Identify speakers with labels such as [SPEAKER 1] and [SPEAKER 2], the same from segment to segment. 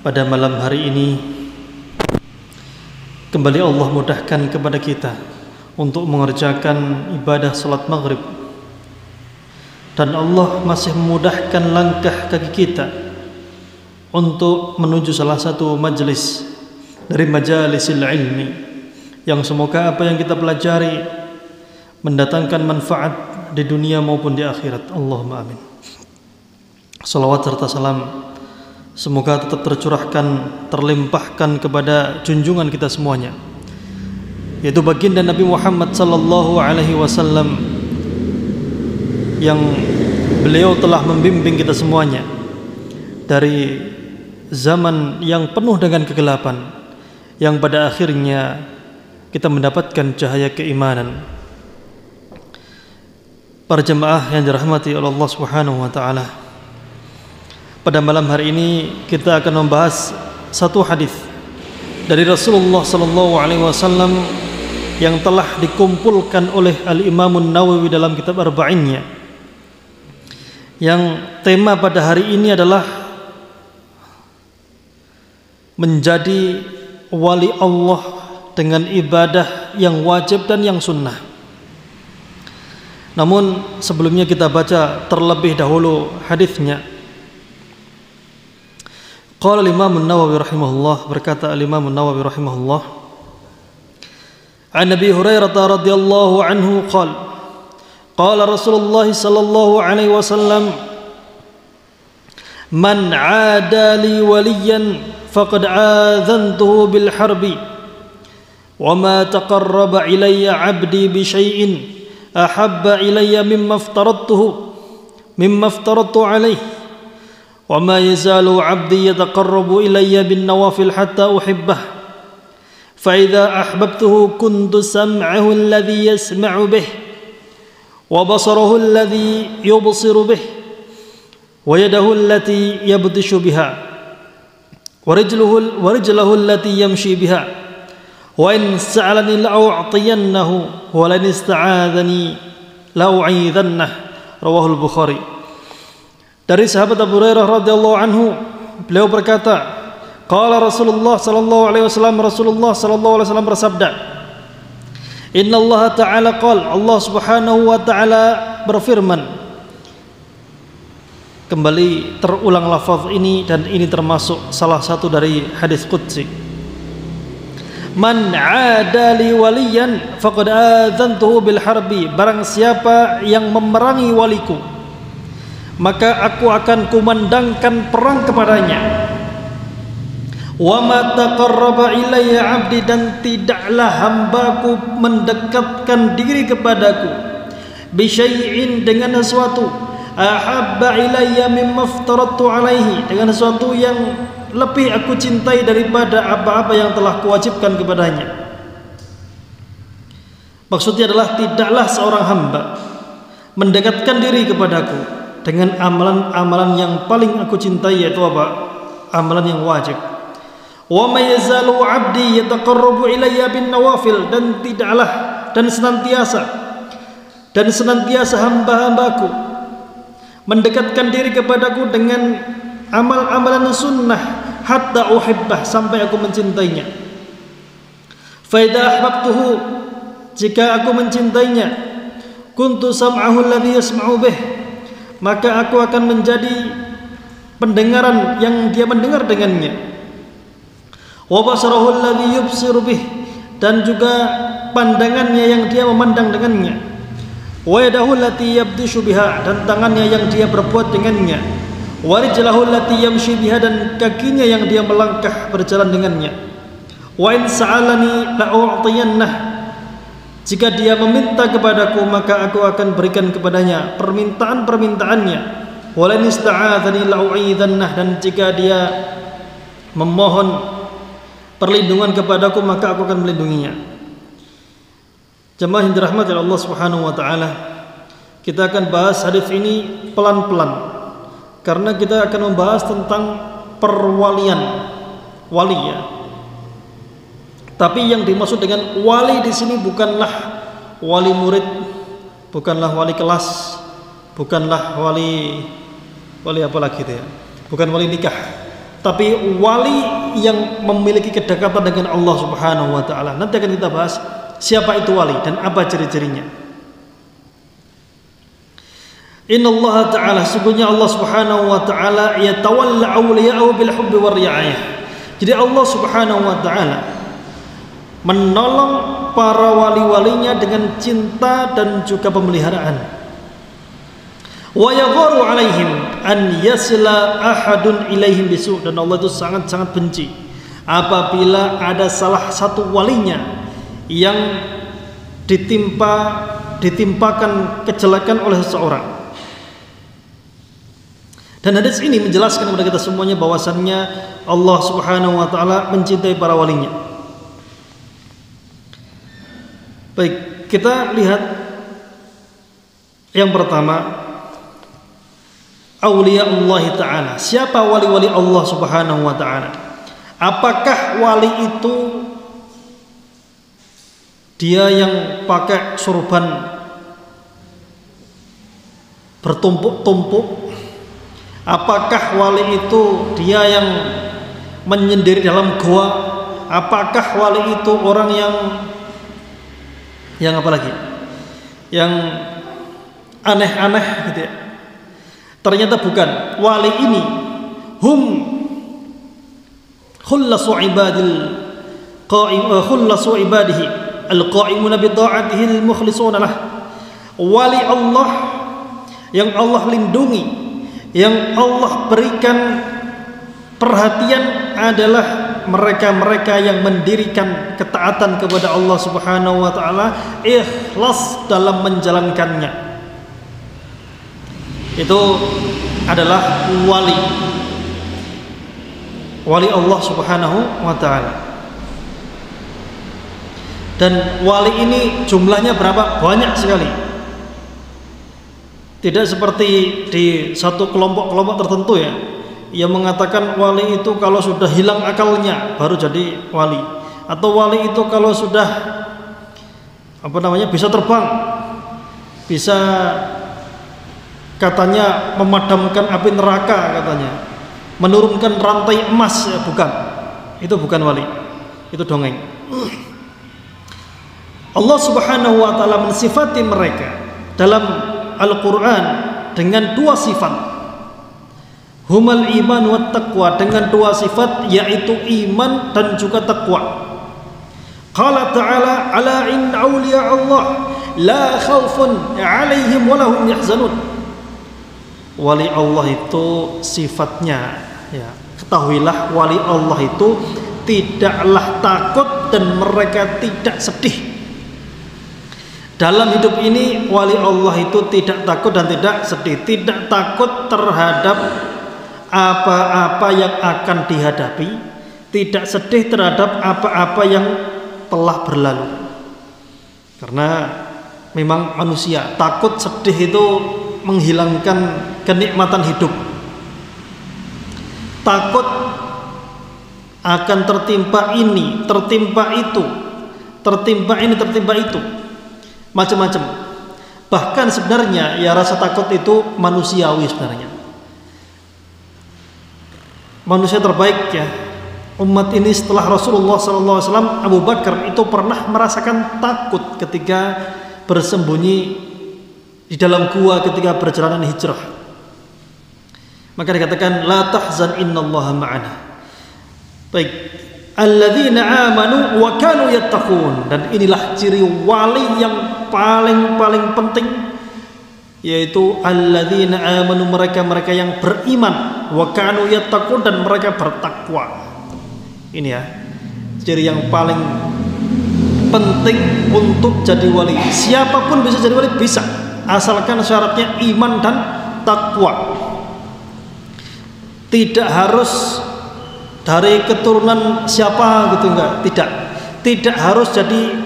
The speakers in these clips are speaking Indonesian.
[SPEAKER 1] Pada malam hari ini kembali Allah mudahkan kepada kita untuk mengerjakan ibadah salat maghrib, dan Allah masih memudahkan langkah kaki kita untuk menuju salah satu majelis dari majalisil ilmi, yang semoga apa yang kita pelajari mendatangkan manfaat di dunia maupun di akhirat. Allahumma amin. Salawat serta salam semoga tetap tercurahkan, terlimpahkan kepada junjungan kita semuanya, yaitu baginda Nabi Muhammad sallallahu alaihi wasallam, yang beliau telah membimbing kita semuanya dari zaman yang penuh dengan kegelapan, yang pada akhirnya kita mendapatkan cahaya keimanan. Para jemaah yang dirahmati oleh Allah Subhanahu wa taala, pada malam hari ini kita akan membahas satu hadis dari Rasulullah sallallahu alaihi wasallam yang telah dikumpulkan oleh Al-Imam An-Nawawi dalam kitab Arba'innya, yang tema pada hari ini adalah menjadi wali Allah dengan ibadah yang wajib dan yang sunnah. Namun sebelumnya kita baca terlebih dahulu hadisnya. Qala al-Imam An-Nawawi rahimahullah, berkata al-Imam An-Nawawi rahimahullah, an Abi Hurairah radhiyallahu anhu qala qala Rasulullah sallallahu alaihi wasallam, man 'ada li waliyan faqad adzantuhu bil harbi wa ma taqarraba ilayya 'abdi bi syai'in ahabba ilayya mimma aftaradtu alayhi wa ma yazalu 'abdi yataqarrabu ilayya bin nawafil hatta uhibbah fa idza ahbabtuhu kuntu sam'ahu alladhi yasma'u bih wa basarahu alladhi yubsiru bih wa yadahu allati yabtishu biha wa rijluhu allati yamshi biha wa in sa'alani la'u'tiyannahu wa lan ista'adhani la'u'idhannahu. Rawahul Bukhari. Dari sahabat Abu Hurairah radhiyallahu anhu, beliau berkata, qala Rasulullah sallallahu alaihi wasallam, Rasulullah sallallahu alaihi wasallam bersabda, Inna Allah Ta'ala qala, Allah Subhanahu wa Ta'ala berfirman. Kembali terulang lafaz ini, dan ini termasuk salah satu dari hadis qudsi. Man 'ada li waliyan faqad adzantuhu bil harbi, barang siapa yang memerangi waliku, maka aku akan kumandangkan perang kepadanya. Wa ma taqarraba ilayya 'abdi, dan tidaklah hambaku mendekatkan diri kepadaku, bi syai'in, dengan sesuatu, ahabba ilayya mimma aftaradtu alaihi, dengan sesuatu yang lebih aku cintai daripada apa-apa yang telah kuwajibkan kepadanya. Maksudnya adalah tidaklah seorang hamba mendekatkan diri kepadaku dengan amalan-amalan yang paling aku cintai, yaitu apa? Amalan yang wajib. Wa may yazalu 'abdi yataqarrabu ilayya bin nawafil, dan tidaklah dan senantiasa hamba-hambaku mendekatkan diri kepadaku dengan amal-amalan sunnah, hatta uhibbah, sampai aku mencintainya. Fa idza ahbabtuhu, jika aku mencintainya, kuntu sam'ahu alladhi yasma'u bih, maka aku akan menjadi pendengaran yang dia mendengar dengannya. Wa basarahu alladhi yubsiru bih, dan juga pandangannya yang dia memandang dengannya. Wa yadahu allati yabtishu biha, dan tangannya yang dia berbuat dengannya. Wa rijlahu allati yamshi biha, dan kakinya yang dia melangkah berjalan dengannya. Wa in sa'alani la'u'tiyannah, jika dia meminta kepadaku, maka aku akan berikan kepadanya permintaan-permintaannya. Wa lan ista'adzani la'u'idhannah, dan jika dia memohon perlindungan kepadaku, maka aku akan melindunginya. Jemaah yang dirahmati Allah Subhanahu wa taala, kita akan bahas hadis ini pelan-pelan, karena kita akan membahas tentang perwalian, wali, ya. Tapi yang dimaksud dengan wali di sini bukanlah wali murid, bukanlah wali kelas, bukanlah wali apa lagi itu ya? Bukan wali nikah. tapi wali yang memiliki kedekatan dengan Allah Subhanahu wa taala. Nanti akan kita bahas siapa itu wali dan apa ciri-cirinya. Innallaha ta'ala, sungguhnya Allah Subhanahu wa taala yatawalla awliya'ahu bil hubbi war ri'ayah. Jadi Allah Subhanahu wa taala menolong para wali-walinya dengan cinta dan juga pemeliharaan. Wa yagharu alaihim an yasla ahadun ilaihim bisu, dan Allah itu sangat-sangat benci apabila ada salah satu walinya yang ditimpakan kejelekan oleh seseorang. Dan hadis ini menjelaskan kepada kita semuanya bahwasannya Allah Subhanahu wa taala mencintai para walinya. Baik, kita lihat yang pertama, auliya Allah taala. Siapa wali-wali Allah Subhanahu wa taala? Apakah wali itu dia yang pakai sorban bertumpuk-tumpuk? Apakah wali itu dia yang menyendiri dalam goa? Apakah wali itu orang yang apa lagi? Yang aneh-aneh gitu ya? Ternyata bukan. Wali ini hum khullasu ibadihi al-qa'imuna bi ta'atihi al-mukhlisuna lah. Wali Allah yang Allah lindungi, yang Allah berikan perhatian adalah mereka-mereka yang mendirikan ketaatan kepada Allah Subhanahu wa taala, ikhlas dalam menjalankannya. Itu adalah wali Allah Subhanahu wa taala. Dan wali ini jumlahnya berapa? Banyak sekali. Tidak seperti di satu kelompok-kelompok tertentu ya, yang mengatakan wali itu kalau sudah hilang akalnya baru jadi wali, atau wali itu kalau sudah bisa terbang, bisa katanya memadamkan api neraka, katanya menurunkan rantai emas, ya bukan. Itu bukan wali, itu dongeng. Allah Subhanahu wa taala mensifati mereka dalam Al-Quran dengan dua sifat, humal iman wa taqwa, dengan dua sifat yaitu iman dan juga taqwa. Qala ta'ala ala in awliya Allah la khawfun alaihim wa lahum yahzanun. Wali Allah itu sifatnya ya, ketahuilah wali Allah itu tidaklah takut dan mereka tidak sedih. Dalam hidup ini wali Allah itu tidak takut dan tidak sedih, tidak takut terhadap apa-apa yang akan dihadapi, tidak sedih terhadap apa-apa yang telah berlalu. Karena memang manusia takut sedih itu menghilangkan kenikmatan hidup. Takut akan tertimpa ini, tertimpa itu, tertimpa ini, tertimpa itu, macam-macam. Bahkan sebenarnya ya rasa takut itu manusiawi sebenarnya. Manusia terbaik ya umat ini setelah Rasulullah SAW, Abu Bakar itu pernah merasakan takut ketika bersembunyi di dalam gua ketika perjalanan hijrah. Maka dikatakan la tahzan innallaha ma'ana. Baik, alladzina amanu wa kanu yattaqun, dan inilah ciri wali yang paling penting, yaitu alladzina amanu, mereka-mereka yang beriman, wa kanu yattaqun, dan mereka bertakwa. Ini ya ciri yang paling penting untuk jadi wali. Siapapun bisa jadi wali, bisa, asalkan syaratnya iman dan takwa. Tidak harus dari keturunan siapa gitu, enggak, tidak harus jadi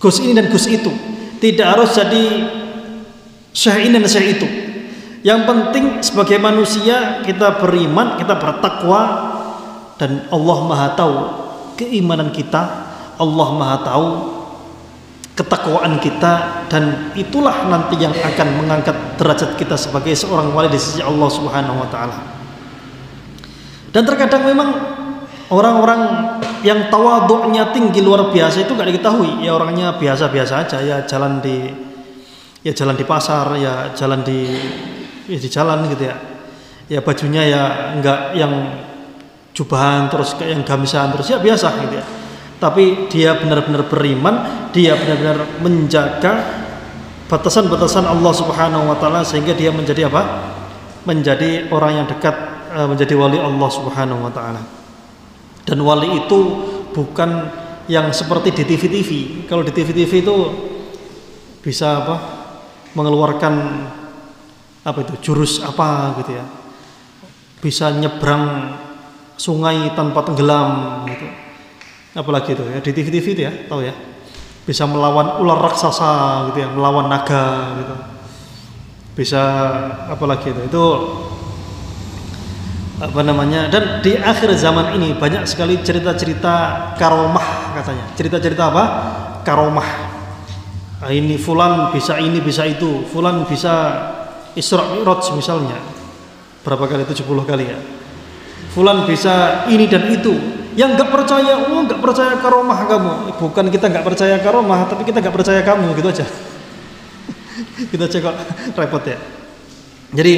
[SPEAKER 1] Gus ini dan Gus itu, tidak harus jadi syekh ini dan syekh itu. Yang penting sebagai manusia kita beriman, kita bertakwa, dan Allah Maha tahu keimanan kita, Allah Maha tahu ketakwaan kita, dan itulah nanti yang akan mengangkat derajat kita sebagai seorang wali di sisi Allah Subhanahu wa taala. Dan terkadang memang orang-orang yang tawadhu'nya tinggi luar biasa itu gak diketahui, ya orangnya biasa-biasa aja, ya jalan di pasar, ya jalan di jalan gitu ya. Ya bajunya ya enggak yang jubahan terus kayak yang gamisan terus, ya biasa gitu ya. Tapi dia benar-benar beriman, dia benar-benar menjaga batasan-batasan Allah Subhanahu wa taala sehingga dia menjadi apa? Menjadi orang yang dekat, menjadi wali Allah Subhanahu wa taala. Dan wali itu bukan yang seperti di TV-TV. Kalau di TV-TV itu bisa apa? Mengeluarkan apa itu? Jurus apa gitu ya. Bisa nyebrang sungai tanpa tenggelam gitu. Apalagi itu ya di TV-TV itu ya, tahu ya. Bisa melawan ular raksasa gitu ya, melawan naga gitu. Bisa apalagi itu. Itu apa namanya? Dan di akhir zaman ini banyak sekali cerita-cerita karomah katanya. Cerita-cerita apa? Karomah. Ini fulan bisa ini bisa itu, fulan bisa Isra Mi'raj misalnya. Berapa kali itu? 10 kali ya. Fulan bisa ini dan itu. Yang nggak percaya, nggak percaya karomah kamu. Bukan kita nggak percaya karomah, tapi kita nggak percaya kamu, gitu aja. Kita aja kok repot ya. Jadi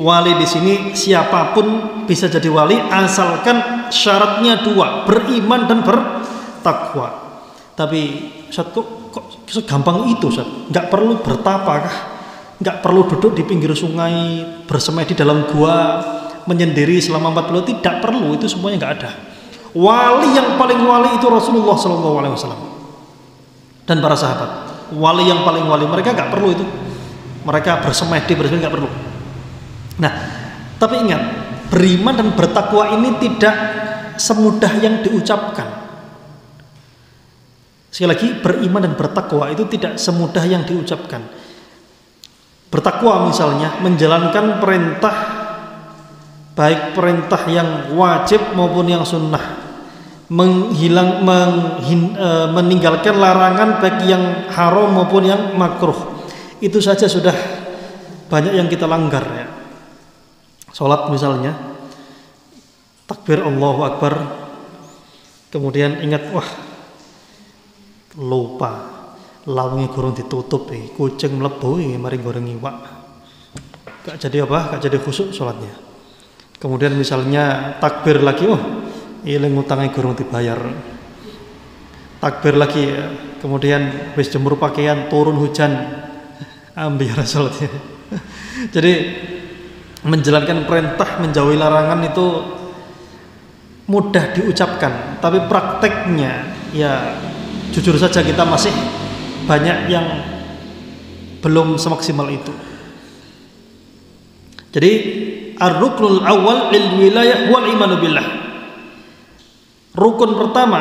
[SPEAKER 1] wali di sini siapapun bisa jadi wali asalkan syaratnya 2, beriman dan bertakwa. Tapi Ustaz kok segampang itu Ustaz? Nggak perlu bertapa kah? Nggak perlu duduk di pinggir sungai, bersemedi dalam gua, menyendiri selama 40, tidak perlu, itu semuanya nggak ada. Wali yang paling wali itu Rasulullah SAW dan para sahabat. Wali yang paling wali, mereka nggak perlu itu. Mereka bersemedi nggak perlu. Nah, tapi ingat, beriman dan bertakwa ini tidak semudah yang diucapkan. Sekali lagi, beriman dan bertakwa itu tidak semudah yang diucapkan. Bertakwa misalnya menjalankan perintah, baik perintah yang wajib maupun yang sunnah, meninggalkan larangan baik yang haram maupun yang makruh. Itu saja sudah banyak yang kita langgar ya. Sholat misalnya, takbir Allahu Akbar, kemudian ingat, wah lupa lawangi gorong ditutup, kucing mlebu mari goreng iwak, gak jadi apa, gak jadi khusyuk sholatnya. Kemudian misalnya takbir lagi, ilang utangnya gorong dibayar, takbir lagi, kemudian wis jemur pakaian, turun hujan, ambil sholatnya. Jadi menjalankan perintah, menjauhi larangan itu mudah diucapkan, tapi prakteknya ya jujur saja kita masih banyak yang belum semaksimal itu. Jadi ar-ruknul awal lil wilayah wal imanu billah. Rukun pertama,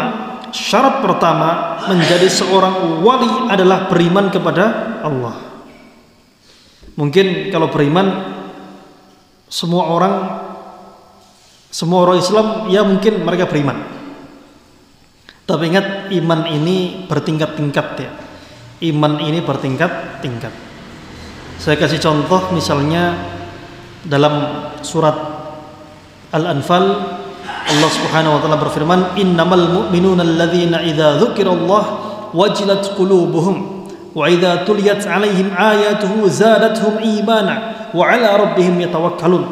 [SPEAKER 1] syarat pertama menjadi seorang wali adalah beriman kepada Allah. Mungkin kalau beriman semua orang Islam ya mungkin mereka beriman. Tapi ingat, iman ini bertingkat-tingkat ya. Iman ini bertingkat-tingkat. Saya kasih contoh misalnya dalam surat Al-Anfal, Allah Subhanahu wa taala berfirman, "Innamal mu'minuna alladzina idza dzukirallah wajilat qulubuhum wa idza tuliyat 'alaihim ayatuhu zadatuhum imana wa 'ala rabbihim yatawakkalun."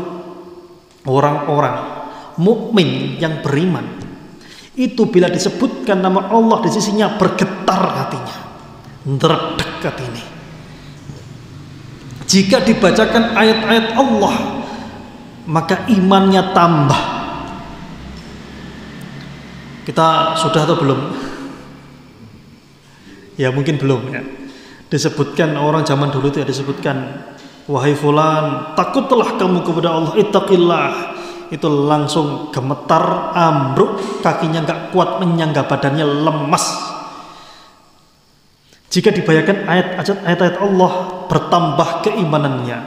[SPEAKER 1] Orang-orang mukmin yang beriman itu bila disebutkan nama Allah di sisinya bergetar hatinya, terdekat ini. Jika dibacakan ayat-ayat Allah maka imannya tambah. Kita sudah atau belum? Ya mungkin belum ya. Disebutkan orang zaman dulu itu ya, disebutkan, wahai fulan, takutlah kamu kepada Allah, ittaqillah. Itu langsung gemetar, ambruk, kakinya nggak kuat menyangga, badannya lemas. Jika dibayarkan ayat-ayat Allah, bertambah keimanannya,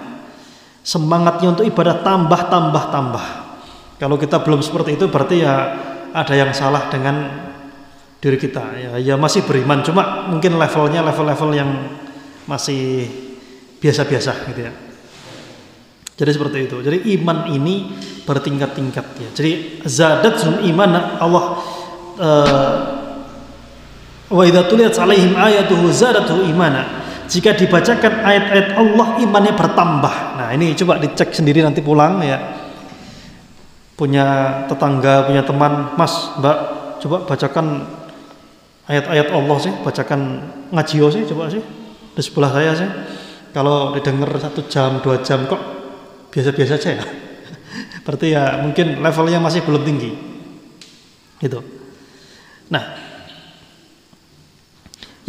[SPEAKER 1] semangatnya untuk ibadah tambah. Kalau kita belum seperti itu, berarti ya ada yang salah dengan diri kita. Ya masih beriman, cuma mungkin level yang masih biasa-biasa gitu ya. Jadi seperti itu. Jadi iman ini bertingkat-tingkat ya. Jadi zadatul iman Allah wa idza tuliyat 'alaihim ayatuhu zadatuhu imana. Jika dibacakan ayat-ayat Allah imannya bertambah. Nah, ini coba dicek sendiri nanti pulang ya. Punya tetangga, punya teman, Mas, Mbak, coba bacakan ayat-ayat Allah sih, bacakan ngajio sih coba sih. Di sebelah saya sih. Kalau didengar 1 jam, 2 jam kok biasa-biasa aja ya. Berarti ya mungkin levelnya masih belum tinggi. Gitu. Nah,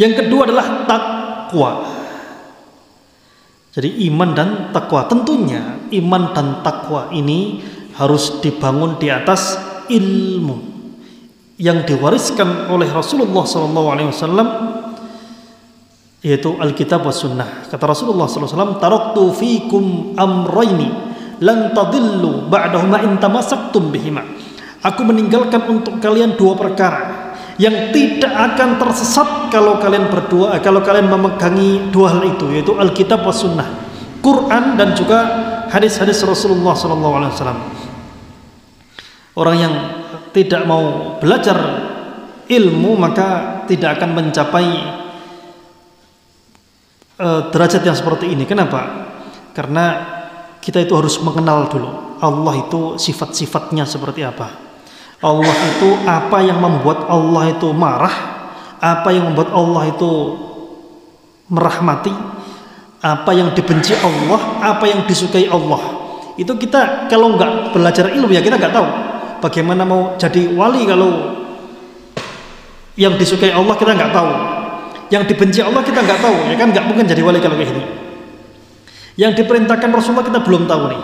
[SPEAKER 1] yang kedua adalah takwa. Jadi iman dan takwa. Tentunya iman dan takwa ini harus dibangun di atas ilmu yang diwariskan oleh Rasulullah SAW, yaitu Alkitab was Sunnah. Kata Rasulullah SAW, taraktu fikum amrayni lan tadillu ba'dahuma in tamassaktum bihima. Aku meninggalkan untuk kalian 2 perkara yang tidak akan tersesat kalau kalian memegangi 2 hal itu, yaitu Alkitab was Sunnah, Quran dan juga hadis-hadis Rasulullah SAW. Orang yang tidak mau belajar ilmu maka tidak akan mencapai derajat yang seperti ini. Kenapa? Karena kita itu harus mengenal dulu Allah itu sifat-sifatnya seperti apa. Allah itu apa yang membuat Allah itu marah, apa yang membuat Allah itu merahmati, apa yang dibenci Allah, apa yang disukai Allah. Itu kita kalau nggak belajar ilmu ya kita nggak tahu. Bagaimana mau jadi wali kalau yang disukai Allah kita nggak tahu, yang dibenci Allah kita nggak tahu, ya kan nggak mungkin jadi wali kalau kayak gini. Yang diperintahkan Rasulullah kita belum tahu nih,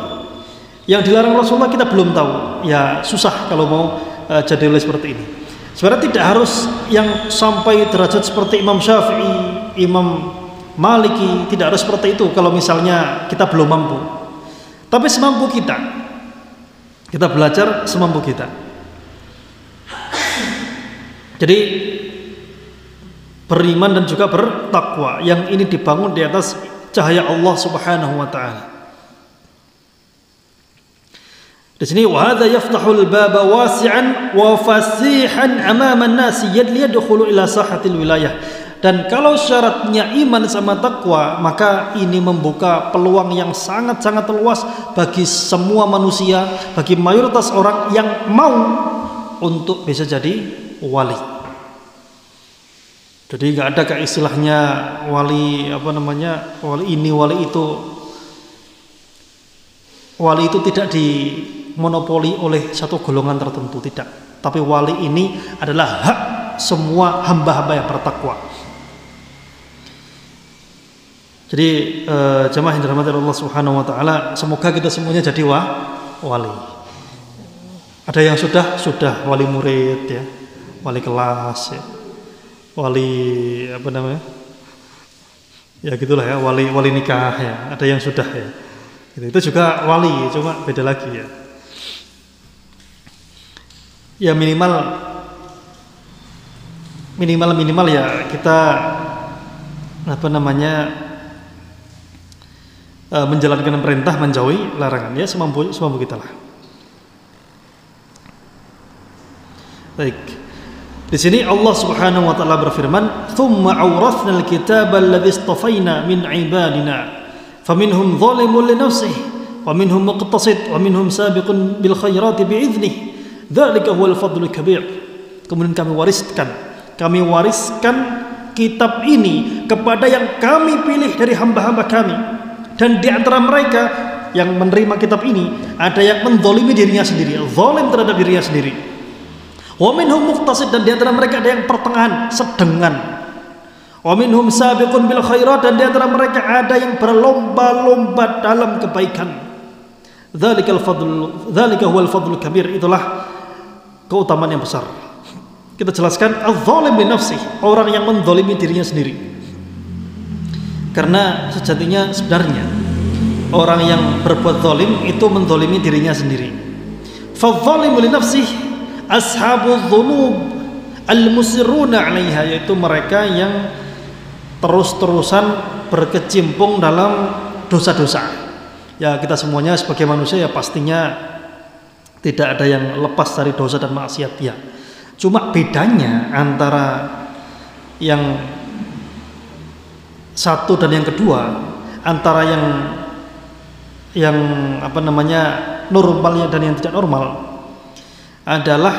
[SPEAKER 1] yang dilarang Rasulullah kita belum tahu. Ya susah kalau mau jadi wali seperti ini. Sebenarnya tidak harus yang sampai derajat seperti Imam Syafi'i, Imam Maliki, tidak harus seperti itu kalau misalnya kita belum mampu. Tapi semampu kita belajar semampu kita. Jadi beriman dan juga bertakwa yang ini dibangun di atas cahaya Allah Subhanahu wa taala. Di sini wa hadza yaftahul baba wasi'an wa fasihan amama an-nas yadkhulu ila sahatil wilayah. Dan kalau syaratnya iman sama takwa, maka ini membuka peluang yang sangat-sangat luas bagi semua manusia, bagi mayoritas orang yang mau untuk bisa jadi wali. Jadi nggak ada kayak istilahnya wali wali ini wali itu. Wali itu tidak dimonopoli oleh satu golongan tertentu, tidak. Tapi wali ini adalah hak semua hamba-hamba yang bertakwa. Jadi jemaah yang dirahmati Allah Subhanahu wa taala, semoga kita semuanya jadi wali. Ada yang sudah wali murid ya, wali kelas ya. Wali ya gitulah ya, wali nikah ya. Ada yang sudah ya. Itu juga wali, cuma beda lagi ya. Ya minimal ya kita menjalankan perintah, menjauhi larangan ya semampu kita lah. Baik. Di sini Allah Subhanahu wa taala berfirman, "Tsumma awrathna al-kitaba alladhi istafaina min 'ibadina, faminhum zalimun li nafsihi, wa minhum muqtasid, wa minhum sabiqun bil khairati bi idzni. Dzalika huwal fadlul kabir." Kemudian kami wariskan kitab ini kepada yang kami pilih dari hamba-hamba kami. Dan di antara mereka yang menerima kitab ini ada yang menzalimi dirinya sendiri, zalim terhadap dirinya sendiri. Wa minhum muqtasid, dan di antara mereka ada yang pertengahan, sedengan. Wa minhum sabiqun bil khairat, dan di antara mereka ada yang berlomba-lomba dalam kebaikan. Dzalika huwal fadlul kabir, itulah keutamaan yang besar. Kita jelaskan az-zalim li nafsihi, orang yang menzalimi dirinya sendiri. Karena sejatinya sebenarnya orang yang berbuat zalim itu menzalimi dirinya sendiri. Fadh-dhalimu li nafsihi ashabudz dzunub al-musirruna 'alaiha, yaitu mereka yang terus-terusan berkecimpung dalam dosa-dosa, Ya kita semuanya sebagai manusia ya pastinya tidak ada yang lepas dari dosa dan maksiat ya. Cuma bedanya antara yang satu dan yang kedua, antara yang apa namanya normalnya dan yang tidak normal adalah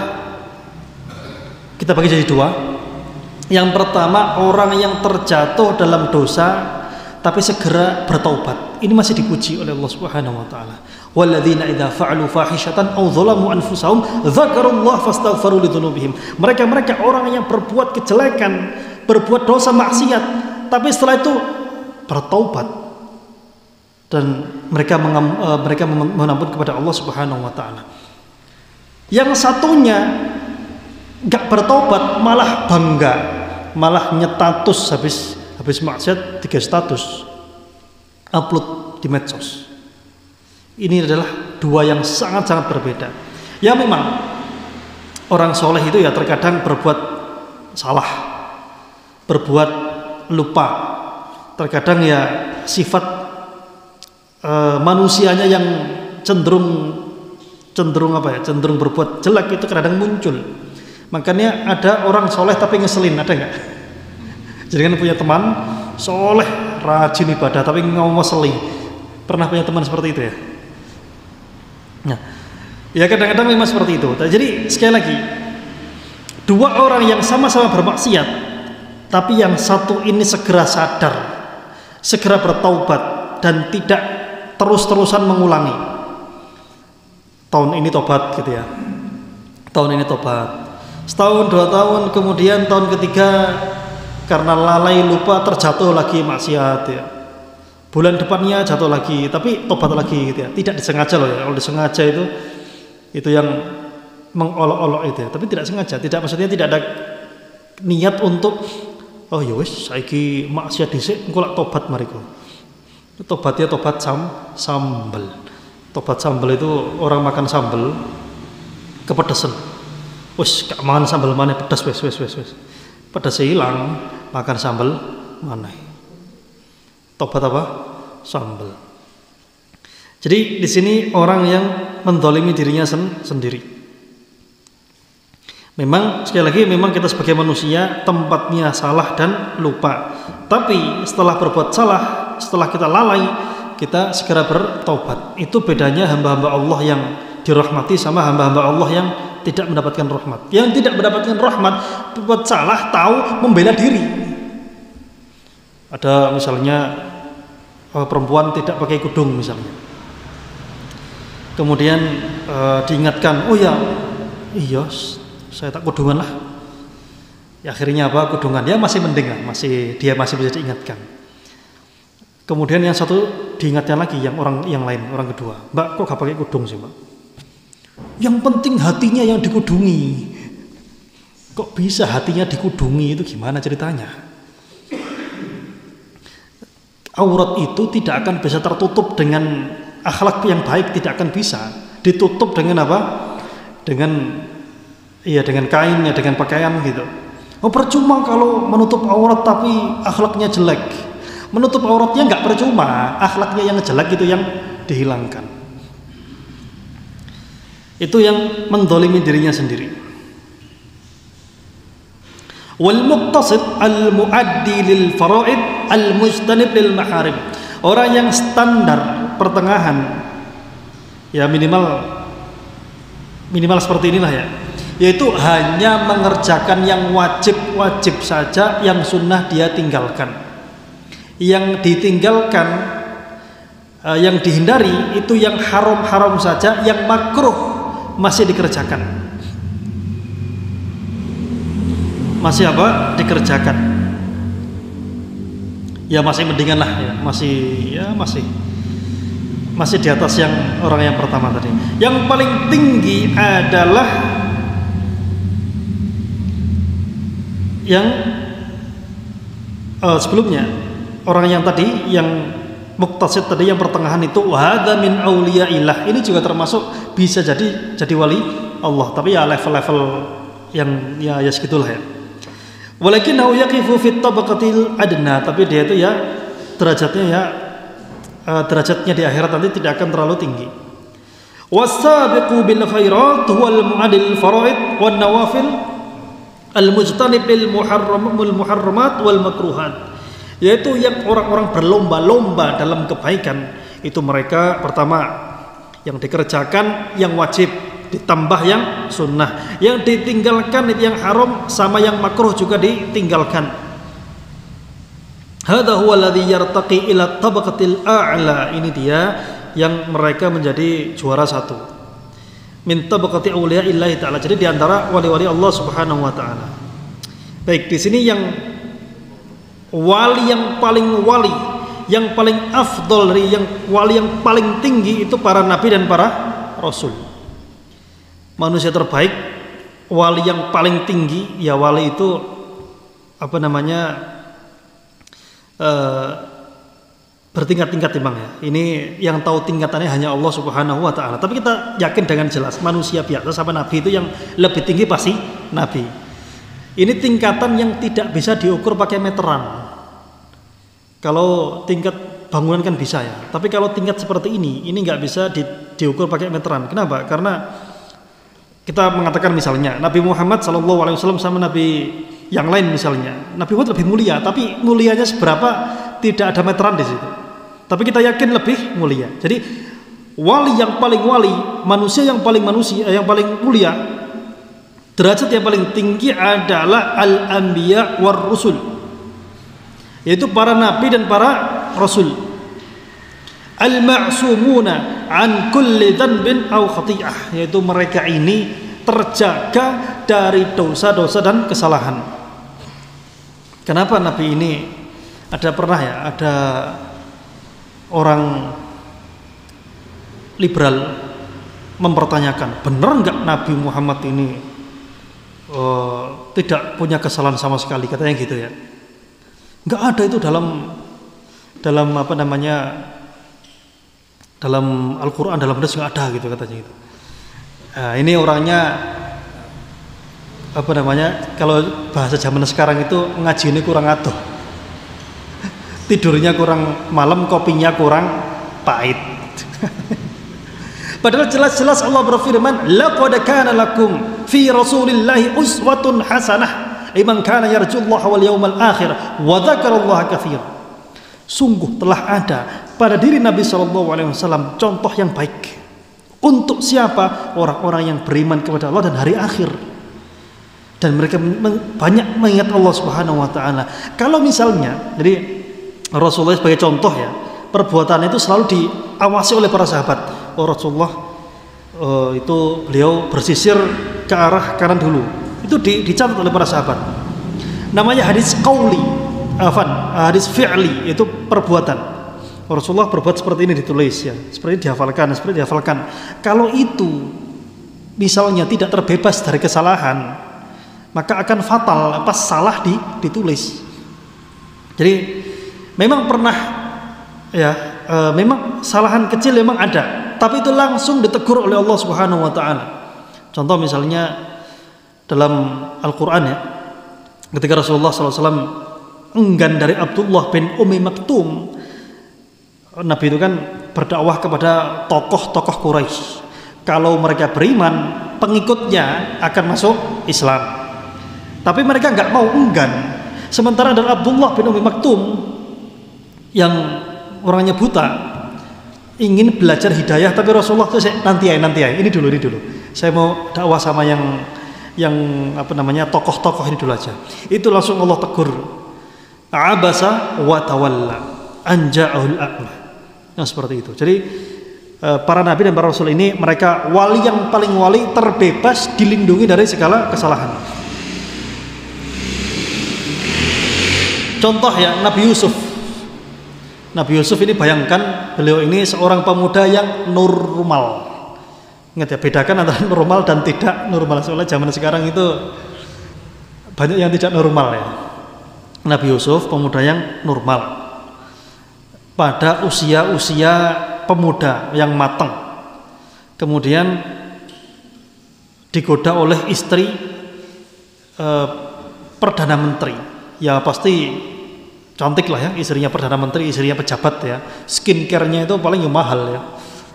[SPEAKER 1] kita bagi jadi dua. Yang pertama, orang yang terjatuh dalam dosa tapi segera bertaubat. Ini masih dipuji oleh Allah Subhanahu wa taala. Walladzina idza fa'alu fahishatan aw dzalamu anfusahum dzakarullaha fastaghfiru lidzunubihim. Mereka orang yang berbuat kejelekan, berbuat dosa maksiat, tapi setelah itu bertaubat dan mereka mengampun kepada Allah Subhanahu wa taala. Yang satunya enggak bertaubat, malah bangga, malah nyetatus habis maksiat 3 status upload di medsos. Ini adalah dua yang sangat-sangat berbeda. Ya memang orang soleh itu ya terkadang berbuat salah, berbuat lupa. Terkadang ya sifat manusianya yang cenderung berbuat jelek itu kadang muncul. Makanya ada orang soleh tapi ngeselin, ada nggak? Jadi kan punya teman soleh rajin ibadah tapi ngomong ngeselin. Pernah punya teman seperti itu ya? Nah, ya kadang-kadang memang seperti itu. Jadi sekali lagi, dua orang yang sama-sama bermaksiat, tapi yang satu ini segera sadar, segera bertaubat dan tidak terus-terusan mengulangi. Tahun ini tobat gitu ya. Tahun ini tobat. Setahun 2 tahun kemudian tahun ketiga karena lalai lupa terjatuh lagi maksiat ya. Bulan depannya jatuh lagi tapi tobat lagi gitu ya. Tidak disengaja loh ya. Kalau disengaja itu yang mengolok-olok itu ya. Tapi tidak sengaja, maksudnya tidak ada niat untuk oh ya wis saiki maksiat dhisik engko lak tobat mariku. Tobatnya tobat sambel. Tobat sambel itu orang makan sambel kepedesan. Wis gak mangan sambel maneh pedes wis. Pedesnya hilang, makan sambel maneh. Tobat apa? Sambel. Jadi di sini orang yang mendolimi dirinya sendiri. Memang sekali lagi memang kita sebagai manusia tempatnya salah dan lupa. Tapi setelah berbuat salah, setelah kita lalai, kita segera bertaubat. Itu bedanya hamba-hamba Allah yang dirahmati sama hamba-hamba Allah yang tidak mendapatkan rahmat. Yang tidak mendapatkan rahmat berbuat salah tahu membela diri. Ada misalnya perempuan tidak pakai kudung misalnya. Kemudian diingatkan, oh ya, iya, saya tak kudungan lah. Ya, akhirnya apa? Kudungan. Ya masih mending lah, dia masih bisa diingatkan. Kemudian yang satu diingatkan lagi, yang lain, orang kedua. Mbak, kok gak pakai kudung sih, Mbak? Yang penting hatinya yang dikudungi. Kok bisa hatinya dikudungi, itu gimana ceritanya? Aurat itu tidak akan bisa tertutup dengan akhlak yang baik, tidak akan bisa. Ditutup dengan apa? Dengan kainnya, dengan pakaian gitu. Oh, percuma kalau menutup aurat tapi akhlaknya jelek. Menutup auratnya nggak percuma, akhlaknya yang jelek itu yang dihilangkan. Itu yang mendolimi dirinya sendiri. Wal muqtasid al muaddi lil faraid al mujtanib lil maharim. Orang yang standar pertengahan, ya minimal seperti inilah ya, yaitu hanya mengerjakan yang wajib saja, yang sunnah dia tinggalkan. Yang ditinggalkan, yang dihindari itu yang haram saja, yang makruh masih dikerjakan. Masih apa? Dikerjakan. Ya masih mendingan lah ya, masih di atas yang orang yang pertama tadi. Yang paling tinggi adalah yang sebelumnya. Orang yang tadi, yang muqtasid tadi, yang pertengahan itu wahada min auliyaillah. Ini juga termasuk bisa jadi wali Allah, tapi ya level-level yang ya segitulah ya. Walakinahu yaqifu fit tabaqatil adna, tapi dia itu ya derajatnya ya derajatnya di akhirat nanti tidak akan terlalu tinggi. Was-sabiqu bil khairat huwal mu'adil faraid wan nawafil al-mujtanib lil muharramat wal makruhat, yaitu yang orang-orang berlomba-lomba dalam kebaikan. Itu mereka pertama yang dikerjakan yang wajib, ditambah yang sunnah, yang ditinggalkan yang haram sama yang makruh juga ditinggalkan. Hadza huwa alladhi yartaqi ila tabaqatil a'la, ini dia yang mereka menjadi juara satu min tabaqati auliya'illahi ta'ala, jadi diantara wali-wali Allah subhanahu wa ta'ala. Baik, di sini yang wali yang paling wali, yang paling afdol dari yang wali yang paling tinggi itu para nabi dan para rasul. Manusia terbaik, wali yang paling tinggi, ya wali itu apa namanya, bertingkat-tingkat memang ya. Ini yang tahu tingkatannya hanya Allah subhanahu wa ta'ala. Tapi kita yakin dengan jelas manusia biasa sama nabi itu yang lebih tinggi pasti nabi. Ini tingkatan yang tidak bisa diukur pakai meteran. Kalau tingkat bangunan kan bisa ya, tapi kalau tingkat seperti ini nggak bisa diukur pakai meteran. Kenapa? Karena kita mengatakan misalnya Nabi Muhammad SAW sama Nabi yang lain misalnya, Nabi Muhammad lebih mulia, tapi mulianya seberapa tidak ada meteran di situ. Tapi kita yakin lebih mulia. Jadi wali yang paling wali, manusia yang paling mulia, derajat yang paling tinggi adalah al-anbiya war rusul, yaitu para nabi dan para rasul. Al-ma'sumuna an kulli dhanbin aw khati'ah, yaitu mereka ini terjaga dari dosa-dosa dan kesalahan. Kenapa nabi ini ada orang liberal mempertanyakan, benar enggak Nabi Muhammad ini tidak punya kesalahan sama sekali, katanya gitu ya. Enggak ada itu dalam apa namanya, dalam Al-Quran, dalam hadis enggak ada gitu katanya gitu. Nah, ini orangnya apa namanya, kalau bahasa zaman sekarang itu ngaji ini kurang adoh, tidurnya kurang malam, kopinya kurang pahit. Padahal jelas-jelas Allah berfirman, laqad kana lakum fi rasulillahi uswatun hasanah liman kana yarjullaha wal yawmal akhir wa dzakarallaha katsira. Sungguh telah ada pada diri Nabi SAW contoh yang baik. Untuk siapa? Orang-orang yang beriman kepada Allah dan hari akhir, dan mereka banyak mengingat Allah Subhanahu wa taala. Kalau misalnya, jadi Rasulullah sebagai contoh ya, perbuatan itu selalu diawasi oleh para sahabat. Rasulullah itu beliau bersisir ke arah kanan dulu, itu dicatat oleh para sahabat. Namanya hadis qauli, hadis fi'li, itu perbuatan. Rasulullah berbuat seperti ini, ditulis ya, seperti dihafalkan. Kalau itu misalnya tidak terbebas dari kesalahan, maka akan fatal pas salah ditulis. Jadi memang pernah ya, memang kesalahan kecil memang ada, tapi itu langsung ditegur oleh Allah Subhanahu wa taala. Contoh misalnya dalam Al-Qur'an ya, ketika Rasulullah SAW enggan dari Abdullah bin Ummi Maktum. Nabi itu kan berdakwah kepada tokoh-tokoh Quraisy. Kalau mereka beriman, pengikutnya akan masuk Islam. Tapi mereka nggak mau, enggan. Sementara ada Abdullah bin Ummi Maktum yang orangnya buta, ingin belajar hidayah, tapi Rasulullah itu nanti ya, ini dulu. Saya mau dakwah sama yang apa namanya, tokoh-tokoh ini dulu aja. Itu langsung Allah tegur. Abasa wa tawalla an ja'ahul a'ma. Yang seperti itu. Jadi para nabi dan para rasul ini mereka wali yang paling wali, terbebas, dilindungi dari segala kesalahan. Contoh ya, Nabi Yusuf. Nabi Yusuf ini bayangkan, beliau ini seorang pemuda yang normal. Ingat ya, bedakan antara normal dan tidak normal. Soalnya zaman sekarang itu banyak yang tidak normal ya. Nabi Yusuf pemuda yang normal, pada usia pemuda yang matang, kemudian digoda oleh istri perdana menteri. Ya pasti cantik lah ya, istrinya perdana menteri, istrinya pejabat ya, skincare-nya itu paling mahal ya.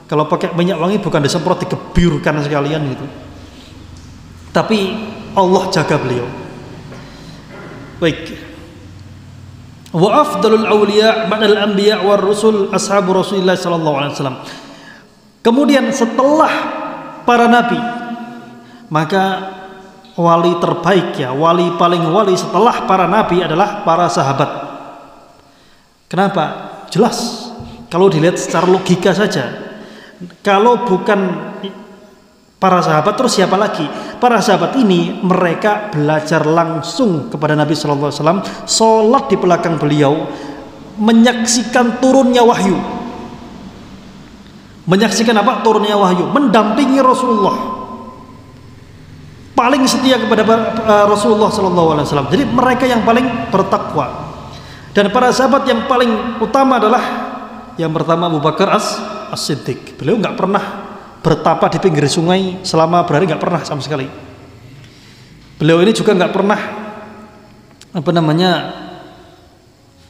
[SPEAKER 1] Kalau pakai minyak wangi bukan disemprot, dikebiurkan sekalian gitu. Tapi Allah jaga beliau. Baik. Wa afdalul awliya ba'dal anbiya war rusul ashabu Rasulillah sallallahu alaihi wasallam. Kemudian setelah para nabi, maka wali terbaik ya, wali paling wali setelah para nabi adalah para sahabat. Kenapa? Jelas. Kalau dilihat secara logika saja. Kalau bukan para sahabat terus siapa lagi? Para sahabat ini mereka belajar langsung kepada Nabi sallallahu alaihi wasallam, salat di belakang beliau, menyaksikan turunnya wahyu. Menyaksikan apa? Turunnya wahyu, mendampingi Rasulullah. Paling setia kepada Rasulullah sallallahu alaihi wasallam. Jadi mereka yang paling bertakwa. Dan para sahabat yang paling utama adalah yang pertama Abu Bakar As-Siddiq. Beliau nggak pernah bertapa di pinggir sungai selama berhari, nggak pernah sama sekali. Beliau ini juga nggak pernah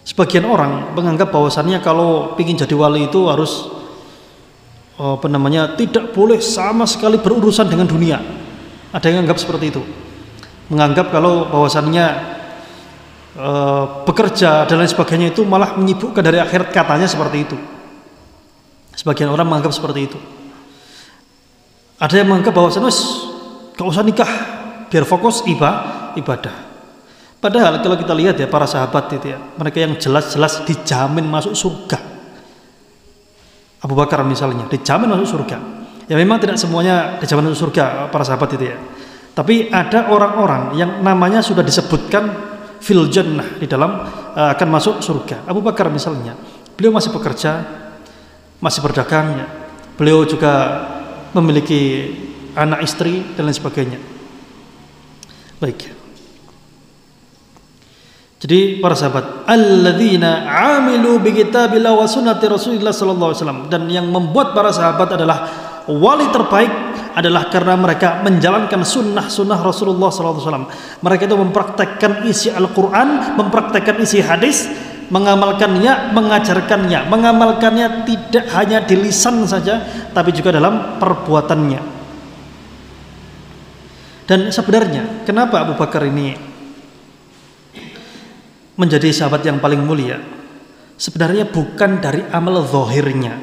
[SPEAKER 1] sebagian orang menganggap bahwasannya kalau ingin jadi wali itu harus tidak boleh sama sekali berurusan dengan dunia. Ada yang menganggap seperti itu, menganggap kalau bahwasannya bekerja dan lain sebagainya itu malah menyibukkan dari akhirat, katanya seperti itu. Sebagian orang menganggap seperti itu. Ada yang menganggap bahwasannya gak usah nikah, biar fokus ibadah. Padahal kalau kita lihat ya para sahabat itu ya, mereka yang jelas-jelas dijamin masuk surga. Abu Bakar misalnya dijamin masuk surga. Ya memang tidak semuanya dijamin masuk surga para sahabat itu ya. Tapi ada orang-orang yang namanya sudah disebutkan fil jannah, di dalam akan masuk surga. Abu Bakar misalnya, beliau masih bekerja, masih berdagang ya. Beliau juga memiliki anak istri dan lain sebagainya. Baik. Jadi para sahabat, alladzina amilu bi kitabillah wa sunnati Rasulillah sallallahu alaihi wasallam, dan yang membuat para sahabat adalah wali terbaik adalah karena mereka menjalankan sunnah Rasulullah sallallahu alaihi wasallam. Mereka itu mempraktekkan isi Al-Qur'an, mempraktekkan isi hadis, mengamalkannya, mengamalkannya tidak hanya di lisan saja, tapi juga dalam perbuatannya. Dan sebenarnya kenapa Abu Bakar ini menjadi sahabat yang paling mulia? Sebenarnya bukan dari amal zahirnya.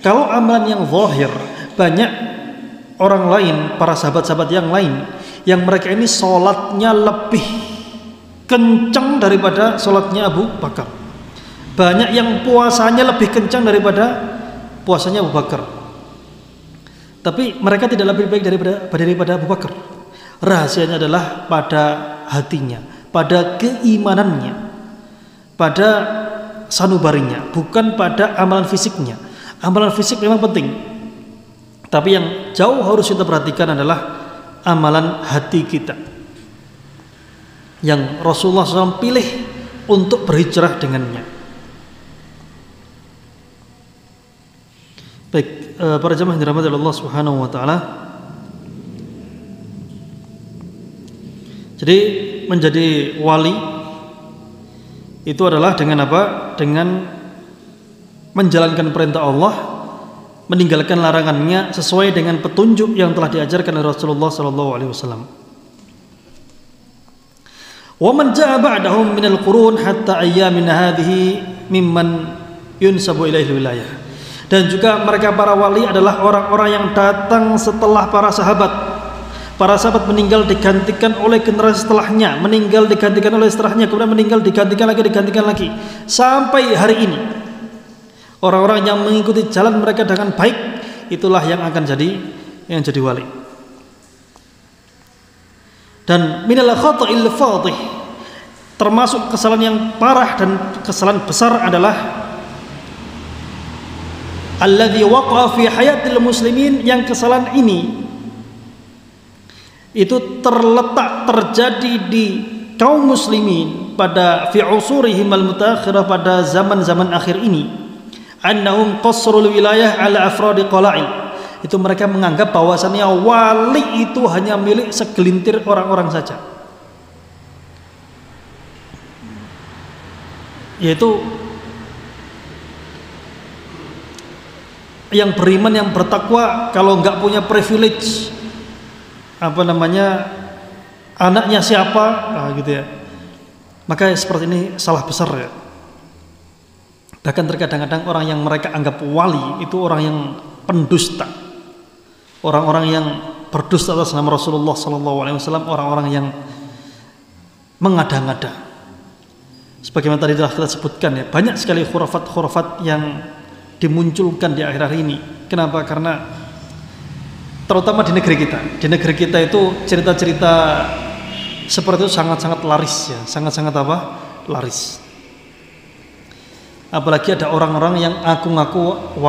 [SPEAKER 1] Kalau amalan yang zahir, banyak orang lain, para sahabat-sahabat yang lain, yang mereka ini sholatnya lebih kencang daripada sholatnya Abu Bakar. Banyak yang puasanya lebih kencang daripada puasanya Abu Bakar. Tapi mereka tidak lebih baik daripada Abu Bakar. Rahasianya adalah pada hatinya, pada keimanannya, pada sanubarinya, bukan pada amalan fisiknya. Amalan fisik memang penting, tapi yang jauh harus kita perhatikan adalah amalan hati kita, yang Rasulullah SAW pilih untuk berhijrah dengannya. Baik, para jamaah yang dirahmati Allah Subhanahu wa taala. Jadi menjadi wali itu adalah dengan apa? Dengan menjalankan perintah Allah, meninggalkan larangannya sesuai dengan petunjuk yang telah diajarkan oleh Rasulullah sallallahu alaihi wasallam. Wa man jaa ba'dahum minal qurun hatta ayyamina hadhihi mimman yunsabu ilaihi wilayah. Dan juga mereka para wali adalah orang-orang yang datang setelah para sahabat. Para sahabat meninggal digantikan oleh generasi setelahnya, meninggal digantikan oleh setelahnya, kemudian meninggal digantikan lagi, sampai hari ini. Orang-orang yang mengikuti jalan mereka dengan baik, itulah yang akan jadi wali. Dan minal khata'il fadih, termasuk kesalahan yang parah dan kesalahan besar adalah alladzi waqa'a fi hayatil muslimin, yang kesalahan ini itu terjadi di kaum muslimin pada fi usurihim al-mutaakhirah, pada zaman-zaman akhir ini. Annahum qasrul wilayah ala afradi qala'il, itu mereka menganggap bahwasannya wali itu hanya milik segelintir orang-orang saja. yaitu yang beriman, yang bertakwa, kalau nggak punya privilege anaknya siapa, gitu ya, maka seperti ini salah besar ya. Bahkan terkadang-kadang orang yang mereka anggap wali itu orang yang pendusta, orang-orang yang berdusta atas nama Rasulullah SAW, orang-orang yang mengada-ngada. Sebagaimana tadi telah kita sebutkan ya, banyak sekali khurafat-khurafat yang dimunculkan di akhir-akhir ini. Kenapa? Karena terutama di negeri kita. Di negeri kita itu cerita-cerita seperti itu sangat-sangat laris ya, sangat-sangat laris. Apalagi ada orang-orang yang ngaku-ngaku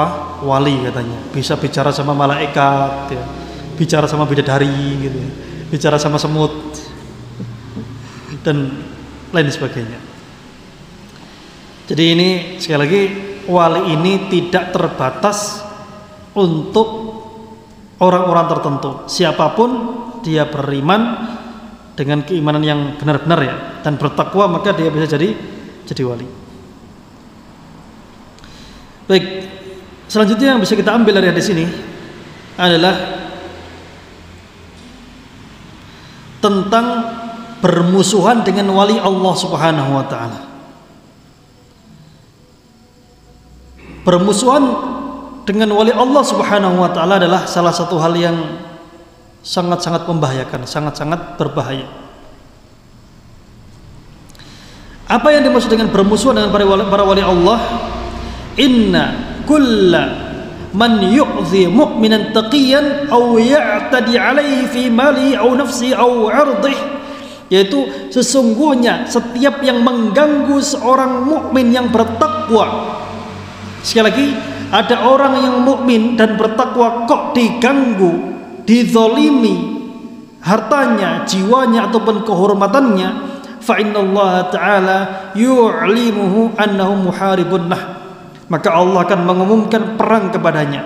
[SPEAKER 1] wali katanya, bisa bicara sama malaikat ya, bicara sama bidadari gitu ya, bicara sama semut dan lain sebagainya. Jadi ini sekali lagi, wali ini tidak terbatas untuk orang-orang tertentu. Siapapun dia beriman dengan keimanan yang benar-benar ya, dan bertakwa, maka dia bisa jadi wali. Baik, selanjutnya yang bisa kita ambil dari hadis ini adalah tentang bermusuhan dengan wali Allah Subhanahu wa taala. Bermusuhan dengan wali Allah Subhanahu wa taala adalah salah satu hal yang sangat-sangat membahayakan, sangat-sangat berbahaya. Apa yang dimaksud dengan bermusuhan dengan para wali Allah? Inna kulla man yu'zi mu'minan taqiyan aw ya'tadi alaihi fi mali aw nafsi aw 'ardih, yaitu sesungguhnya setiap yang mengganggu seorang mukmin yang bertakwa. Sekali lagi, ada orang yang mukmin dan bertakwa kok diganggu, dizalimi hartanya, jiwanya ataupun kehormatannya, fa innallaha ta'ala yu'limuhu annahu muharibun lah, maka Allah akan mengumumkan perang kepadanya.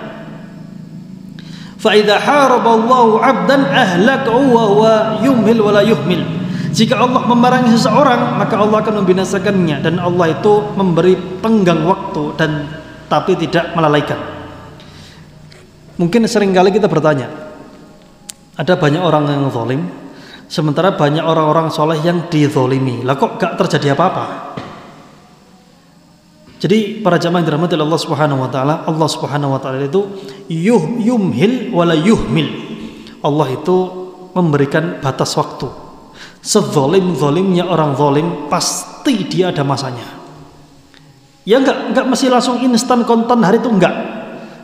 [SPEAKER 1] Fa idza haraballahu 'abdan ahlakahu wa huwa yumhil wa la yuhmil. Jika Allah memerangi seseorang, maka Allah akan membinasakannya, dan Allah itu memberi tenggang waktu dan tapi tidak melalaikan. Mungkin seringkali kita bertanya, ada banyak orang yang zalim, sementara banyak orang-orang soleh yang dizalimi. Lah kok gak terjadi apa-apa? Jadi para jamaah yang dirahmati Allah Subhanahu wa taala, Allah Subhanahu wa taala itu yumhil wala yuhmil. Allah itu memberikan batas waktu. Sezalim-zalimnya orang zalim pasti dia ada masanya. Ya enggak mesti langsung instan kontan hari itu, enggak.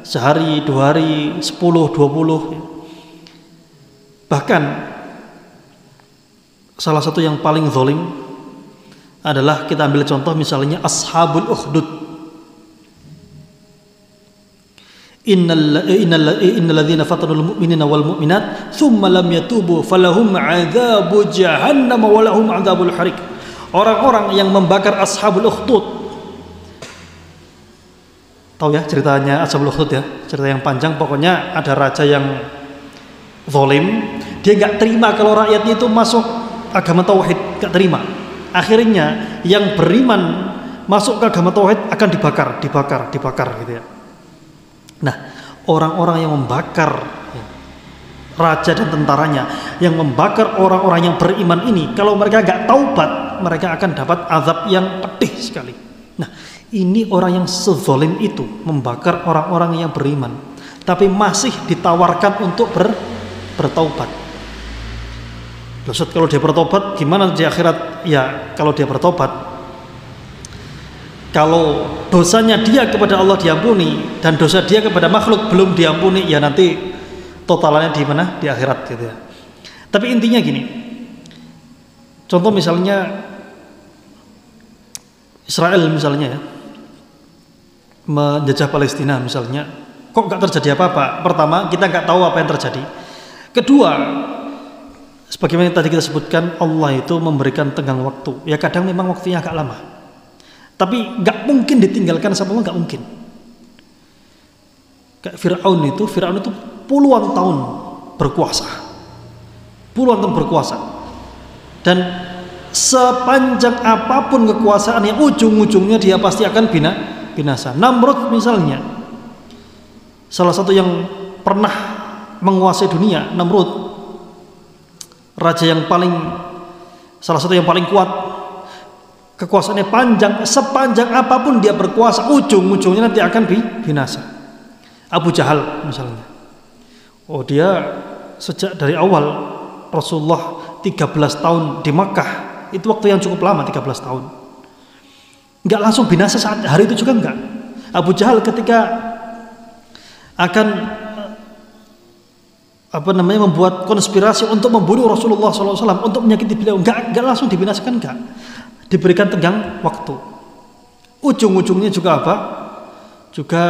[SPEAKER 1] Sehari, 2 hari, 10, 20. Bahkan salah satu yang paling zalim adalah, kita ambil contoh misalnya Ashabul Ukhdud. Innalladzina fatanul mu'minina wal mu'minat thumma lam yatubu falahum 'adzabu jahannam wa lahum 'adzabul hariq. Orang-orang yang membakar Ashabul Ukhdud. Tahu ya ceritanya Ashabul Ukhdud ya? Cerita yang panjang, pokoknya ada raja yang zalim, dia enggak terima kalau rakyatnya itu masuk agama tauhid, enggak terima. Akhirnya yang beriman masuk ke agama tauhid akan dibakar gitu ya. Nah, orang-orang yang membakar raja dan tentaranya, yang membakar orang-orang yang beriman ini, kalau mereka gak taubat, mereka akan dapat azab yang pedih sekali. Nah, ini orang yang sezalim itu membakar orang-orang yang beriman, tapi masih ditawarkan untuk bertaubat. Maksud kalau dia bertobat gimana di akhirat? Ya kalau dia bertobat, kalau dosanya dia kepada Allah diampuni dan dosa dia kepada makhluk belum diampuni, ya nanti totalannya di mana? Di akhirat gitu ya. Tapi intinya gini, contoh misalnya Israel misalnya ya, menjajah Palestina misalnya, kok gak terjadi apa-apa? Pertama, kita gak tahu apa yang terjadi. Kedua, sebagaimana tadi kita sebutkan, Allah itu memberikan tenggang waktu. Ya kadang memang waktunya agak lama, tapi gak mungkin ditinggalkan sama Allah, gak mungkin. Kayak Fir'aun itu puluhan tahun berkuasa, dan sepanjang apapun kekuasaannya, ujung-ujungnya dia pasti akan binasa. Namrud misalnya, salah satu yang pernah menguasai dunia, Namrud, raja yang salah satu yang paling kuat, kekuasaannya panjang, sepanjang apapun dia berkuasa, ujung-ujungnya nanti akan binasa. Abu Jahal misalnya, dia sejak dari awal Rasulullah 13 tahun di Makkah, itu waktu yang cukup lama, 13 tahun. Enggak langsung binasa saat hari itu juga enggak. Abu Jahal ketika akan membuat konspirasi untuk membunuh Rasulullah SAW, untuk menyakiti beliau, enggak langsung dibinasakan, enggak. Diberikan tenggang waktu. Ujung-ujungnya juga juga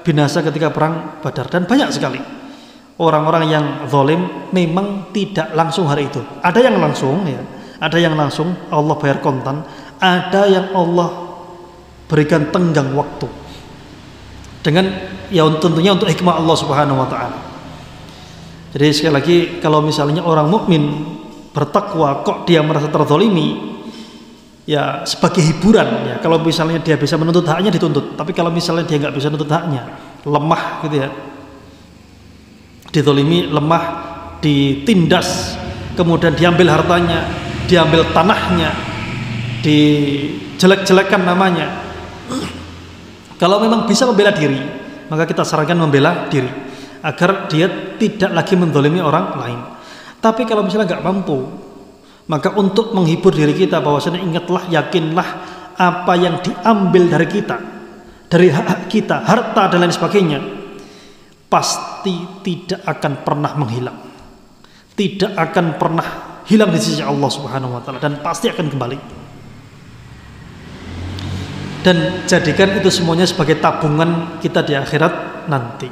[SPEAKER 1] binasa ketika perang Badar. Dan banyak sekali orang-orang yang zalim memang tidak langsung hari itu. Ada yang langsung, ya, ada yang langsung Allah bayar kontan, ada yang Allah berikan tenggang waktu dengan tentunya untuk hikmah Allah Subhanahu wa taala. Jadi sekali lagi, kalau misalnya orang mukmin bertakwa kok dia merasa terzalimi, ya sebagai hiburan, ya kalau misalnya dia bisa menuntut haknya dituntut, tapi kalau misalnya dia nggak bisa menuntut haknya, lemah gitu ya, dizalimi, lemah, ditindas, kemudian diambil hartanya, diambil tanahnya, dijelek-jelekan namanya. Kalau memang bisa membela diri, maka kita sarankan membela diri agar dia tidak lagi menzalimi orang lain. Tapi kalau misalnya nggak mampu, maka untuk menghibur diri kita bahwasanya ingatlah, yakinlah apa yang diambil dari kita, dari hak kita, harta dan lain sebagainya, pasti tidak akan pernah menghilang, tidak akan pernah hilang di sisi Allah Subhanahu wa taala, dan pasti akan kembali. Dan jadikan itu semuanya sebagai tabungan kita di akhirat nanti.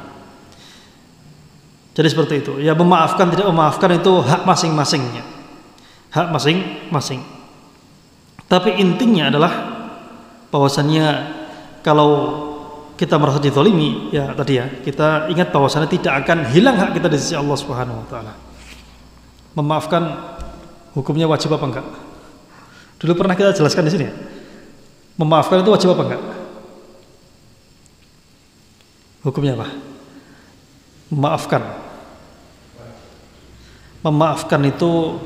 [SPEAKER 1] Jadi seperti itu. Ya, memaafkan tidak memaafkan itu hak masing-masingnya, hak masing-masing. Tapi intinya adalah bahwasannya kalau kita merasa dizalimi, ya tadi ya, kita ingat bahwasannya tidak akan hilang hak kita di sisi Allah Subhanahu wa taala. Memaafkan hukumnya wajib apa enggak? Dulu pernah kita jelaskan di sini ya. Memaafkan itu wajib apa enggak? Hukumnya apa? Memaafkan itu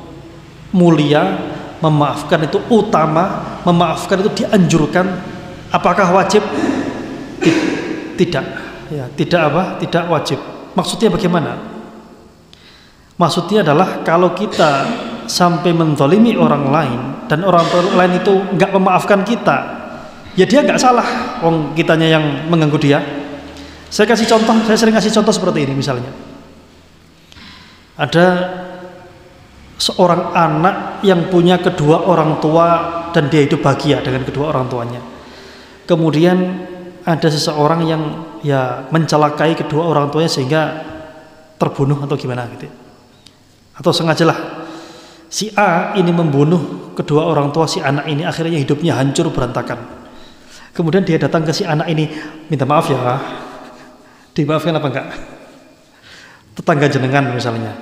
[SPEAKER 1] mulia, memaafkan itu utama, memaafkan itu dianjurkan. Apakah wajib? Tidak. Ya, tidak wajib. Maksudnya bagaimana? Maksudnya adalah kalau kita sampai menzalimi orang lain dan orang lain itu enggak memaafkan kita, ya dia enggak salah, wong kitanya yang mengganggu dia. Saya sering kasih contoh seperti ini. Misalnya ada seorang anak yang punya kedua orang tua dan dia hidup bahagia dengan kedua orang tuanya. Kemudian ada seseorang yang mencelakai kedua orang tuanya sehingga terbunuh atau gimana gitu. Atau sengajalah si A ini membunuh kedua orang tua si anak ini, akhirnya hidupnya hancur berantakan. Kemudian dia datang ke si anak ini, minta maaf ya. Dimaafkan apa enggak? Tetangga jenengan misalnya,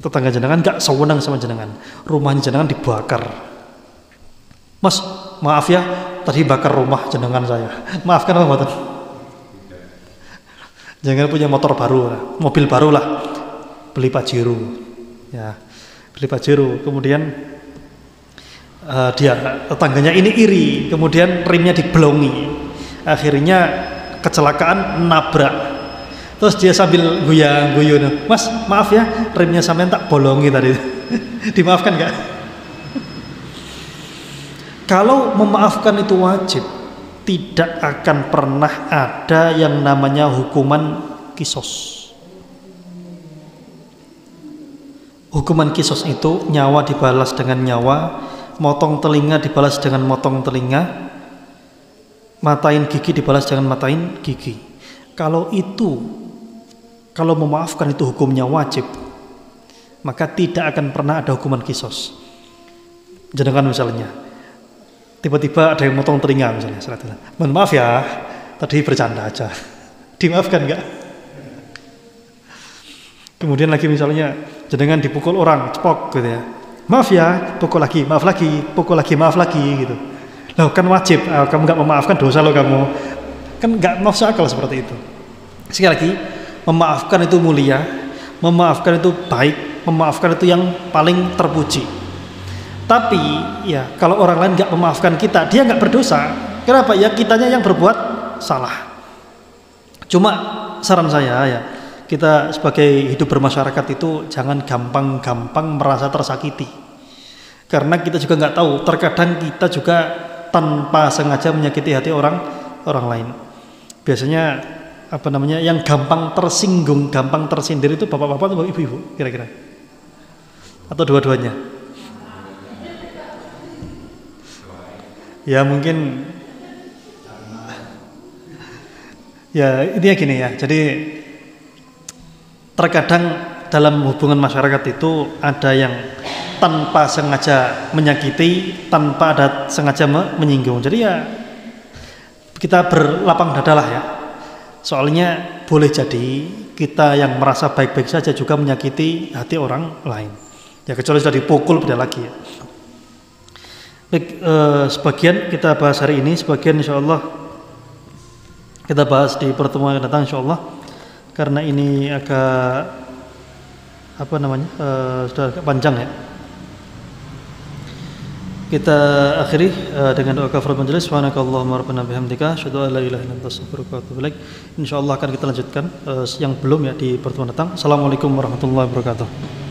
[SPEAKER 1] tetangga jenengan enggak sewenang sama jenengan, rumahnya jenengan dibakar. Mas, maaf ya, tadi bakar rumah jenengan saya. Maafkan apa mboten? Jangan punya motor baru, mobil baru lah, beli Pajero, ya, beli Pajero. Kemudian tetangganya ini iri, kemudian remnya diblongi, akhirnya kecelakaan, nabrak. Terus dia sambil guyu, Mas maaf ya, remnya sampean tak bolongi tadi. Dimaafkan nggak? Kalau memaafkan itu wajib, tidak akan pernah ada yang namanya hukuman kisos. Hukuman kisos itu nyawa dibalas dengan nyawa, motong telinga dibalas dengan motong telinga, matain gigi dibalas dengan matain gigi. Kalau memaafkan itu hukumnya wajib, maka tidak akan pernah ada hukuman kisos. Jangan misalnya tiba-tiba ada yang motong telinga misalnya, mohon maaf ya, tadi bercanda aja. Dimaafkan enggak? Kemudian lagi misalnya jenengan dipukul orang, cepok gitu ya. maaf ya, pukul lagi, maaf lagi, pukul lagi, maaf lagi gitu. Loh kan wajib, kamu nggak memaafkan dosa lo kamu. Kan nggak masuk akal seperti itu. Sekali lagi, memaafkan itu mulia, memaafkan itu baik, memaafkan itu yang paling terpuji. Tapi ya kalau orang lain nggak memaafkan kita, dia nggak berdosa. Kenapa? Ya kitanya yang berbuat salah. Cuma saran saya ya, kita sebagai hidup bermasyarakat itu jangan gampang-gampang merasa tersakiti. Karena kita juga nggak tahu, terkadang kita juga tanpa sengaja menyakiti hati orang lain. Biasanya yang gampang tersinggung, gampang tersindir itu bapak-bapak atau ibu-ibu kira-kira? Atau dua-duanya? Ya mungkin ya intinya gini ya. Jadi terkadang dalam hubungan masyarakat itu ada yang tanpa sengaja menyakiti, tanpa ada sengaja menyinggung. Jadi ya kita berlapang dada lah ya. Soalnya boleh jadi kita yang merasa baik-baik saja juga menyakiti hati orang lain. Ya kecuali sudah dipukul beda lagi ya. Baik, sebagian kita bahas hari ini, sebagian insya Allah kita bahas di pertemuan yang datang insya Allah. Karena ini agak sudah agak panjang ya. Kita akhiri dengan doa kafaratul majelis. Subhanakallahumma rabbana bihamdika asyhadu an la ilaha illa anta astaghfiruka wa atubu ilaik. Insyaallah akan kita lanjutkan yang belum ya di pertemuan datang. Assalamualaikum warahmatullahi wabarakatuh.